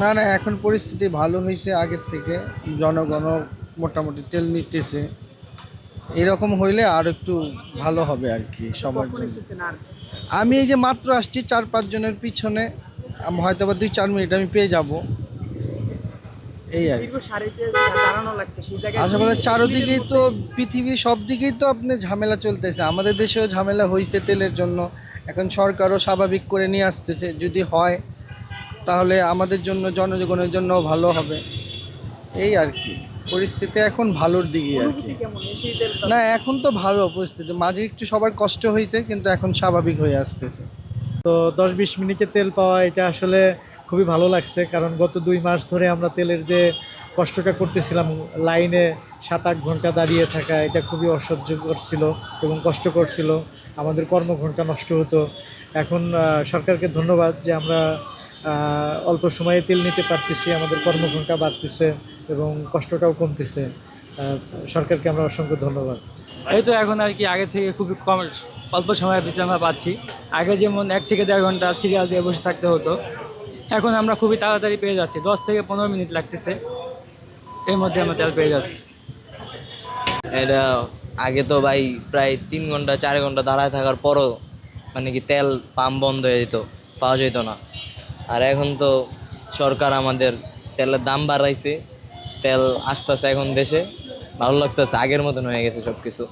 না না, এখন পরিস্থিতি ভালো হয়েছে আগের থেকে। জনগণ মোটামুটি তেল নিতেছে। এরকম হইলে আর একটু ভালো হবে আর কি সবার কখন জন্য। এসেছেন আর আমি এই যে মাত্র আসছি 4-5 জনের পিছনে, হয়তো বা 2-4 মিনিট আমি পেয়ে যাব, এই আর দীর্ঘ কি। সারিতে দাঁড়ানো লাগছে সেই জায়গায় আশেপাশে 2 মিনিটের চারোদিকেই তো, মধ্যেই। পৃথিবীর সব দিকেই তো আপনার ঝামেলা চলতেছে, আমাদের দেশেও ঝামেলা হয়েছে তেলের জন্য। এখন সরকারও স্বাভাবিক করে নিয়ে আসতেছে, যদি হয় তাহলে আমাদের জন্য, জনগণের জন্য ভালো হবে, এই আর কি। পরিস্থিতি এখন ভালোর দিকেই আর কি। অনুভূতি কেমন এসেই তেল না, এখন তো ভালো পরিস্থিতি, মাঝে একটু সবার কষ্ট হয়েছে কিন্তু এখন স্বাভাবিক হয়ে আসতেছে। তো 10-20 মিনিটে তেল পাওয়া এটা আসলে খুবই ভালো লাগছে, কারণ গত 2 মাস ধরে আমরা তেলের যে কষ্টটা করতেছিলাম, লাইনে 7-8 ঘন্টা দাঁড়িয়ে থাকা, এটা খুবই অসহ্যকর ছিল এবং কষ্টকর ছিল। আমাদের কর্মঘন্টা নষ্ট হতো। এখন সরকারকে ধন্যবাদ যে আমরা অল্প সময়ে তেল নিতে পারতেছি, আমাদের কর্মঘন্টা বাড়তেছে এবং কষ্টটাও কমতেছে। সরকারকে আমরা অসংখ্য ধন্যবাদ। এই তো এখন আর কি আগের থেকে খুবই কম অল্প সময়ের ভিতরে আমরা পাচ্ছি। আগে যেমন 1 থেকে 1.5 ঘন্টা সিরিয়াল দিয়ে বসে থাকতে হতো, এখন আমরা খুবই তাড়াতাড়ি পেয়ে যাচ্ছি, 10 থেকে 15 মিনিট লাগতেছে, এর মধ্যে আমরা তেল পেয়ে যাচ্ছি। এটা আগে তো ভাই প্রায় 3 ঘন্টা 4 ঘন্টা দাঁড়ায় থাকার পরও মানে কি তেল পাম্প বন্ধ হয়ে যেত, পাওয়া যেত না। আর এখন তো সরকার আমাদের তেলের দাম বাড়াইছে, তেল আসতেছে এখন দেশে, ভালো লাগতেছে, আগের মতন হয়ে গেছে সব কিছু।